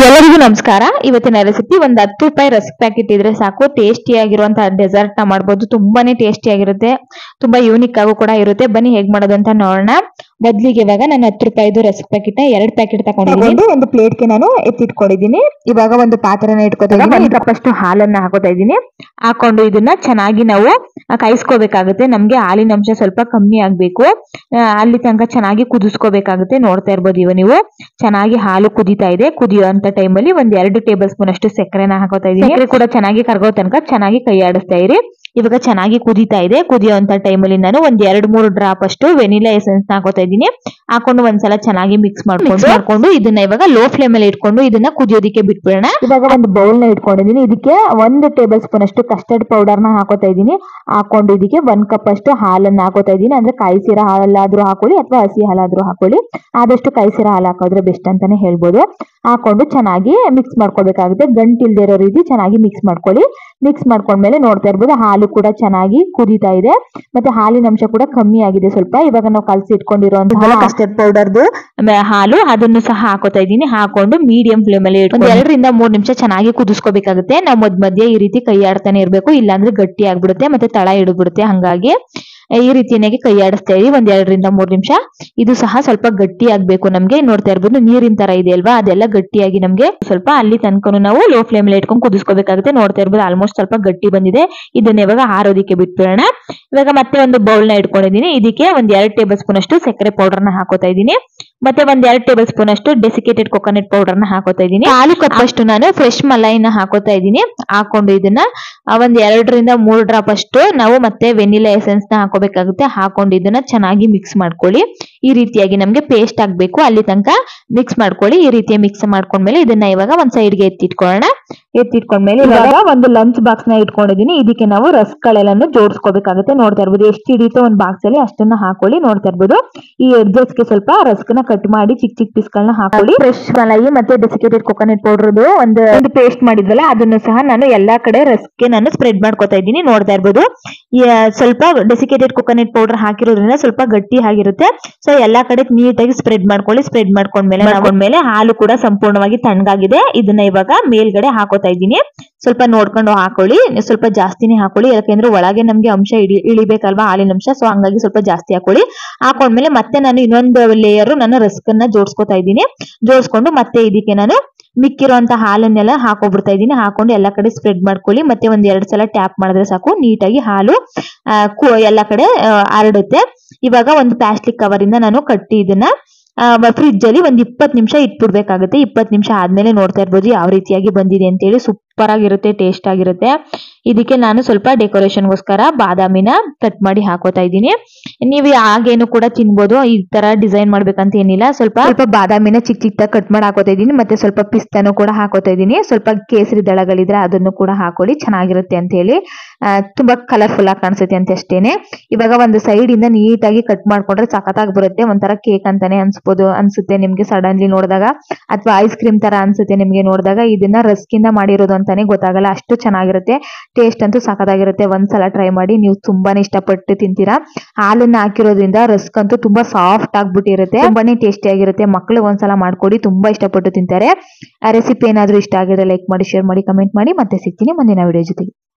ಎಲ್ಲರಿಗೂ ನಮಸ್ಕಾರ. ಇವತ್ತಿನ ರೆಸಿಪಿ ಒಂದು 10 ರೂಪಾಯಿ ರಸ್ಕ್ ಪ್ಯಾಕೆಟ್ ಇದ್ರೆ ಸಾಕು, ಟೇಸ್ಟಿ ಆಗಿರುವಂತಹ ಡೆಸರ್ಟ್ ನ ಮಾಡಬಹುದು. ತುಂಬಾನೇ ಟೇಸ್ಟಿ ಆಗಿರುತ್ತೆ, ತುಂಬಾ ಯೂನಿಕ್ ಆಗು ಕೂಡ ಇರುತ್ತೆ. ಬನ್ನಿ ಹೇಗ್ ಮಾಡೋದು ಅಂತ ನೋಡೋಣ. ಮೊದಲಿಗೆ ಇವಾಗ ನಾನು 10 ರೂಪಾಯಿದು ರಸ್ಕ್ ಪ್ಯಾಕೆಟ್ ನ 2 ಪ್ಯಾಕೆಟ್ ತಗೊಂಡಿದ್ದೀನಿ. ಒಂದು ಪ್ಲೇಟ್ ಗೆ ನಾನು ಎತ್ತಿಟ್ಕೊಂಡಿದ್ದೀನಿ. ಇವಾಗ ಒಂದು ಪಾತ್ರೆನ ಇಟ್ಕೊತಾ ಇದ್ದೀನಿ. 1 ಕಪ್ ಅಷ್ಟು ಹಾಲನ್ನ ಹಾಕೋತಾ ಇದ್ದೀನಿ. ಹಾಕೊಂಡು ಇದನ್ನ ಚೆನ್ನಾಗಿ ನಾವು ಕಾಯಿಸ್ಕೋಬೇಕಾಗುತ್ತೆ. ನಮ್ಗೆ ಹಾಲಿನ ಅಂಶ ಸ್ವಲ್ಪ ಕಮ್ಮಿ ಆಗ್ಬೇಕು, ಅಲ್ಲಿ ತನಕ ಚೆನ್ನಾಗಿ ಕುದಿಸ್ಕೋಬೇಕಾಗುತ್ತೆ. ನೋಡ್ತಾ ಇರ್ಬೋದು ಇವ ನೀವು, ಚೆನ್ನಾಗಿ ಹಾಲು ಕುದೀತಾ ಇದೆ. ಕುದಿಯುವಂತ ಟೈಮ್ ಅಲ್ಲಿ 2 ಟೇಬಲ್ ಸ್ಪೂನ್ ಅಷ್ಟು ಸಕ್ಕರೆನ ಹಾಕೋತಾ ಇದ್ದೀನಿ. ಸಕ್ಕರೆ ಕೂಡ ಚೆನ್ನಾಗಿ ಕರಗೋ ತನಕ ಚೆನ್ನಾಗಿ ಕೈ ಆಡಿಸ್ತಾ ಇರಿ. ಇವಾಗ ಚೆನ್ನಾಗಿ ಕುದೀತಾ ಇದೆ. ಕುದಿಯುವಂತ ಟೈಮ್ ಅಲ್ಲಿ ನಾನು 2-3 ಡ್ರಾಪ್ ಅಷ್ಟು ವೆನಿಲಾ ಎಸೆನ್ಸ್ ಹಾಕೋತಾ ಇದ್ದೀನಿ. ಹಾಕೊಂಡು ಒಂದ್ಸಲ ಚೆನ್ನಾಗಿ ಮಿಕ್ಸ್ ಮಾಡ್ಕೊಂಡು ಇದನ್ನ ಇವಾಗ ಲೋ ಫ್ಲೇಮ್ ಅಲ್ಲಿ ಇಟ್ಕೊಂಡು ಇದನ್ನ ಕುದಿಯೋದಿಕ್ಕೆ ಬಿಟ್ಬಿಡೋಣ. ಇವಾಗ ಒಂದು ಬೌಲ್ ನ ಇಟ್ಕೊಂಡಿದ್ದೀನಿ. ಇದಕ್ಕೆ 1 ಟೇಬಲ್ ಸ್ಪೂನ್ ಅಷ್ಟು ಕಸ್ಟರ್ಡ್ ಪೌಡರ್ ನ ಹಾಕೋತಾ ಇದ್ದೀನಿ. ಹಾಕೊಂಡು ಇದಕ್ಕೆ 1 ಕಪ್ ಅಷ್ಟು ಹಾಲನ್ನ ಹಾಕೋತಾ ಇದ್ದೀನಿ. ಅಂದ್ರೆ ಕಾಯಿಸಿರೋ ಹಾಲಾದ್ರೂ ಹಾಕೊಳ್ಳಿ ಅಥವಾ ಹಸಿ ಹಾಲಾದ್ರೂ ಹಾಕೊಳ್ಳಿ. ಆದಷ್ಟು ಕಾಯಿಸಿರೋ ಹಾಲು ಹಾಕೋದ್ರೆ ಬೆಸ್ಟ್ ಅಂತಾನೆ ಹೇಳ್ಬೋದು. ಹಾಕೊಂಡು ಚೆನ್ನಾಗಿ ಮಿಕ್ಸ್ ಮಾಡ್ಕೋಬೇಕಾಗುತ್ತೆ. ಗಂಟಿಲ್ದೇ ಇರೋ ರೀತಿ ಚೆನ್ನಾಗಿ ಮಿಕ್ಸ್ ಮಾಡ್ಕೊಳ್ಳಿ. ಮಿಕ್ಸ್ ಮಾಡ್ಕೊಂಡ್ಮೇಲೆ ನೋಡ್ತಾ ಇರ್ಬೋದು ಹಾಲು ಕೂಡ ಚೆನ್ನಾಗಿ ಕುದೀತಾ ಇದೆ, ಮತ್ತೆ ಹಾಲಿನ ಅಂಶ ಕೂಡ ಕಮ್ಮಿ ಆಗಿದೆ ಸ್ವಲ್ಪ. ಇವಾಗ ನಾವು ಕಲಸಿ ಇಟ್ಕೊಂಡಿರುವಂತಹ ಕಸ್ಟರ್ಡ್ ಪೌಡರ್ದು ಹಾಲು ಅದನ್ನು ಸಹ ಹಾಕೋತಾ ಇದ್ದೀನಿ. ಹಾಕೊಂಡು ಮೀಡಿಯಂ ಫ್ಲೇಮ್ ಅಲ್ಲಿ 2 ರಿಂದ 3 ನಿಮಿಷ ಚೆನ್ನಾಗಿ ಕುದಿಸ್ಕೋಬೇಕಾಗುತ್ತೆ. ನಾವು ಮಧ್ಯ ಈ ರೀತಿ ಕೈ ಆಡ್ತಾನೆ ಇರ್ಬೇಕು, ಇಲ್ಲಾಂದ್ರೆ ಗಟ್ಟಿ ಆಗ್ಬಿಡುತ್ತೆ ಮತ್ತೆ ತಳ ಹಿಡಿದ್ಬಿಡುತ್ತೆ. ಹಂಗಾಗಿ ಈ ರೀತಿಯಾಗಿ ಕೈ ಆಡಿಸ್ತಾ ಇದೀವಿ 2 ರಿಂದ 3 ನಿಮಿಷ. ಇದು ಸಹ ಸ್ವಲ್ಪ ಗಟ್ಟಿ ಆಗ್ಬೇಕು ನಮ್ಗೆ. ನೋಡ್ತಾ ಇರ್ಬೋದು ನೀರಿನ ತರ ಇದೆ ಅಲ್ವಾ, ಅದೆಲ್ಲ ಗಟ್ಟಿಯಾಗಿ ನಮ್ಗೆ ಸ್ವಲ್ಪ ಅಲ್ಲಿ ತನಕ ನಾವು ಲೋ ಫ್ಲೇಮ್ ಅಲ್ಲಿ ಇಟ್ಕೊಂಡು ಕುದಿಸ್ಕೋಬೇಕಾಗುತ್ತೆ. ನೋಡ್ತಾ ಇರ್ಬೋದು ಆಲ್ಮೋಸ್ಟ್ ಸ್ವಲ್ಪ ಗಟ್ಟಿ ಬಂದಿದೆ. ಇದನ್ನ ಇವಾಗ ಆರೋದಿಕ್ಕೆ ಬಿಟ್ಬಿಡೋಣ. ಇವಾಗ ಮತ್ತೆ ಒಂದು ಬೌಲ್ ನ ಇಟ್ಕೊಂಡಿದ್ದೀನಿ. ಇದಕ್ಕೆ 2 ಟೇಬಲ್ ಸ್ಪೂನ್ ಅಷ್ಟು ಸಕ್ಕರೆ ಪೌಡರ್ ನ ಹಾಕೋತಾ ಇದ್ದೀನಿ. ಮತ್ತೆ 2 ಟೇಬಲ್ ಸ್ಪೂನ್ ಅಷ್ಟು ಡೆಸಿಕೇಟೆಡ್ ಕೊಕೊನಟ್ ಪೌಡರ್ ನ ಹಾಕೋತಾ ಇದ್ದೀನಿ. 4 ಕಪ್ ಅಷ್ಟು ನಾನು ಫ್ರೆಶ್ ಮಲೈನ ಹಾಕೋತಾ ಇದ್ದೀನಿ. ಹಾಕೊಂಡು ಇದನ್ನ 2 ರಿಂದ 3 ಡ್ರಾಪ್ ಅಷ್ಟು ನಾವು ಮತ್ತೆ ವೆನಿಲಾ ಎಸೆನ್ಸ್ ನ ಹಾಕೋಬೇಕಾಗುತ್ತೆ. ಹಾಕೊಂಡು ಇದನ್ನ ಚೆನ್ನಾಗಿ ಮಿಕ್ಸ್ ಮಾಡ್ಕೊಳ್ಳಿ. ಈ ರೀತಿಯಾಗಿ ನಮ್ಗೆ ಪೇಸ್ಟ್ ಆಗ್ಬೇಕು, ಅಲ್ಲಿ ತನಕ ಮಿಕ್ಸ್ ಮಾಡ್ಕೊಳ್ಳಿ. ಈ ರೀತಿಯ ಮಿಕ್ಸ್ ಮಾಡ್ಕೊಂಡ್ಮೇಲೆ ಇದನ್ನ ಇವಾಗ ಒಂದ್ ಸೈಡ್ ಗೆ ಎತ್ತಿಟ್ಕೊಳ್ಳೋಣ. ಎತ್ತಿಟ್ಕೊಂಡ್ಮೇಲೆ ಇವಾಗ ಒಂದು ಲಂಚ್ ಬಾಕ್ಸ್ ನ ಇಟ್ಕೊಂಡಿದ್ದೀನಿ. ಇದಕ್ಕೆ ನಾವು ರಸ್ಕ್ಗಳೆಲ್ಲನೂ ಜೋಡಿಸ್ಕೋಬೇಕಾಗುತ್ತೆ. ನೋಡ್ತಾ ಇರ್ಬೋದು ಎಷ್ಟು ಹಿಡಿಯುತ್ತೋ ಒಂದು ಬಾಕ್ಸ್ ಅಲ್ಲಿ ಅಷ್ಟನ್ನ ಹಾಕೊಳ್ಳಿ. ನೋಡ್ತಾ ಇರ್ಬೋದು ಈ ಎಡ್ಜಸ್ ಗೆ ಸ್ವಲ್ಪ ರಸ್ಕ್ ನ ಕಟ್ ಮಾಡಿ ಚಿಕ್ಕ ಚಿಕ್ಕ ಪೀಸ್ ಗಳನ್ನ ಹಾಕೊಳ್ಳಿ. ಫ್ರೆಶ್ ಮಲೈ ಮತ್ತೆ ಡೆಸಿಕೇಟೆಡ್ ಕೊಕೊನಟ್ ಪೌಡರ್ ಒಂದು ಪೇಸ್ಟ್ ಮಾಡಿದ್ವಲ್ಲ ಅದನ್ನು ಸಹ ನಾನು ಎಲ್ಲಾ ಕಡೆ ರಸ್ಕ್ ಗೆ ನಾನು ಸ್ಪ್ರೆಡ್ ಮಾಡ್ಕೋತಾ ಇದ್ದೀನಿ. ನೋಡ್ತಾ ಇರ್ಬೋದು ಸ್ವಲ್ಪ ಡೆಸಿಕೇಟೆಡ್ ಕೊಕೊನಟ್ ಪೌಡರ್ ಹಾಕಿರೋದ್ರಿಂದ ಸ್ವಲ್ಪ ಗಟ್ಟಿ ಆಗಿರುತ್ತೆ. ಸೊ ಎಲ್ಲಾ ಕಡೆ ನೀಟಾಗಿ ಸ್ಪ್ರೆಡ್ ಮಾಡ್ಕೊಳ್ಳಿ. ಸ್ಪ್ರೆಡ್ ಮಾಡ್ಕೊಂಡ್ಮೇಲೆ ಹಾಲು ಕೂಡ ಸಂಪೂರ್ಣವಾಗಿ ತಣ್ಣಗಾಗಿದೆ. ಇದನ್ನ ಇವಾಗ ಮೇಲ್ಗಡೆ ಹಾಕೋತಾ ಇದ್ದೀನಿ. ಸ್ವಲ್ಪ ನೋಡ್ಕೊಂಡು ಹಾಕೊಳ್ಳಿ, ಸ್ವಲ್ಪ ಜಾಸ್ತಿನೇ ಹಾಕೊಳ್ಳಿ, ಯಾಕೆಂದ್ರೆ ಒಳಗೆ ನಮ್ಗೆ ಅಂಶ ಇಳಿಬೇಕಲ್ವಾ ಹಾಲಿನ ಅಂಶ. ಸೊ ಹಂಗಾಗಿ ಸ್ವಲ್ಪ ಜಾಸ್ತಿ ಹಾಕೊಳ್ಳಿ. ಹಾಕೊಂಡ್ಮೇಲೆ ಮತ್ತೆ ನಾನು ಇನ್ನೊಂದು ಲೇಯರ್ ನಾನು ರಸ್ಕ್ ಅನ್ನ ಜೋಡಿಸ್ಕೊತಾ ಇದ್ದೀನಿ. ಜೋಡಿಸ್ಕೊಂಡು ಮತ್ತೆ ಇದಕ್ಕೆ ನಾನು ಮಿಕ್ಕಿರುವಂತ ಹಾಲನ್ನೆಲ್ಲ ಹಾಕೋಬಿಡ್ತಾ ಇದ್ದೀನಿ. ಹಾಕೊಂಡು ಎಲ್ಲಾ ಕಡೆ ಸ್ಪ್ರೆಡ್ ಮಾಡ್ಕೊಳ್ಳಿ. ಮತ್ತೆ 2 ಸಲ ಟ್ಯಾಪ್ ಮಾಡಿದ್ರೆ ಸಾಕು, ನೀಟಾಗಿ ಹಾಲು ಎಲ್ಲಾ ಕಡೆ ಹರಡುತ್ತೆ. ಇವಾಗ ಒಂದು ಪ್ಲಾಸ್ಟಿಕ್ ಕವರ್ ಇಂದ ನಾನು ಕಟ್ಟಿ ಇದನ್ನ ಫ್ರಿಡ್ಜ್ ಅಲ್ಲಿ 20 ನಿಮಿಷ ಇಟ್ಬಿಡ್ಬೇಕಾಗುತ್ತೆ. 20 ನಿಮಿಷ ಆದ್ಮೇಲೆ ನೋಡ್ತಾ ಇರ್ಬೋದು ಯಾವ ರೀತಿಯಾಗಿ ಬಂದಿದೆ ಅಂತ ಹೇಳಿ. ಸೂಪರ್ ಆಗಿರುತ್ತೆ, ಟೇಸ್ಟ್ ಆಗಿರುತ್ತೆ. ಇದಕ್ಕೆ ನಾನು ಸ್ವಲ್ಪ ಡೆಕೋರೇಷನ್ ಗೋಸ್ಕರ ಬಾದಾಮಿನ ಕಟ್ ಮಾಡಿ ಹಾಕೋತಾ ಇದ್ದೀನಿ. ನೀವು ಹಾಗೇನು ಕೂಡ ತಿನ್ಬೋದು, ಈ ತರ ಡಿಸೈನ್ ಮಾಡ್ಬೇಕಂತ ಏನಿಲ್ಲ. ಸ್ವಲ್ಪ ಬಾದಾಮಿನ ಚಿಕ್ಕ ಚಿಕ್ಕದಾಗಿ ಕಟ್ ಮಾಡಿ ಹಾಕೋತಾ ಇದ್ದೀನಿ. ಮತ್ತೆ ಸ್ವಲ್ಪ ಪಿಸ್ತಾನು ಕೂಡ ಹಾಕೋತಾ ಇದ್ದೀನಿ. ಸ್ವಲ್ಪ ಕೇಸರಿ ದಳಗಳಿದ್ರೆ ಅದನ್ನು ಕೂಡ ಹಾಕೊಳ್ಳಿ, ಚೆನ್ನಾಗಿರುತ್ತೆ ಅಂತ ಹೇಳಿ. ತುಂಬಾ ಕಲರ್ಫುಲ್ ಆಗಿ ಕಾಣಿಸುತ್ತೆ ಅಂತ ಅಷ್ಟೇನೆ. ಇವಾಗ ಒಂದು ಸೈಡ್ ಇಂದ ನೀಟಾಗಿ ಕಟ್ ಮಾಡ್ಕೊಂಡ್ರೆ ಸಖತ್ತಾಗಿ ಬರುತ್ತೆ. ಒಂಥರ ಕೇಕ್ ಅಂತಾನೆ ಅನ್ಸುತ್ತೆ ನಿಮ್ಗೆ ಸಡನ್ಲಿ ನೋಡಿದಾಗ, ಅಥವಾ ಐಸ್ ಕ್ರೀಮ್ ತರ ಅನ್ಸುತ್ತೆ ನಿಮ್ಗೆ ನೋಡಿದಾಗ. ಇದನ್ನ ರಸ್ಕ್ ಇಂದ ಮಾಡಿರೋದು ಅಂತಾನೆ ಗೊತ್ತಾಗಲ್ಲ, ಅಷ್ಟು ಚೆನ್ನಾಗಿರುತ್ತೆ. ಟೇಸ್ಟ್ ಅಂತೂ ಸಖತ್ತಾಗಿರುತ್ತೆ. ಒಂದ್ಸಲ ಟ್ರೈ ಮಾಡಿ, ನೀವು ತುಂಬಾನೇ ಇಷ್ಟಪಟ್ಟು ತಿಂತೀರಾ. ಹಾಲನ್ನ ಹಾಕಿರೋದ್ರಿಂದ ರಸ್ಕ್ ಅಂತೂ ತುಂಬಾ ಸಾಫ್ಟ್ ಆಗ್ಬಿಟ್ಟಿರುತ್ತೆ, ತುಂಬಾನೇ ಟೇಸ್ಟಿ ಆಗಿರುತ್ತೆ. ಮಕ್ಕಳು ಒಂದ್ಸಲ ಮಾಡ್ಕೊಡಿ, ತುಂಬಾ ಇಷ್ಟಪಟ್ಟು ತಿಂತಾರೆ. ಆ ರೆಸಿಪಿ ಏನಾದ್ರೂ ಇಷ್ಟ ಆಗಿದ್ರೆ ಲೈಕ್ ಮಾಡಿ, ಶೇರ್ ಮಾಡಿ, ಕಮೆಂಟ್ ಮಾಡಿ. ಮತ್ತೆ ಸಿಗ್ತೀನಿ ಮುಂದಿನ ವಿಡಿಯೋ ಜೊತೆಗೆ.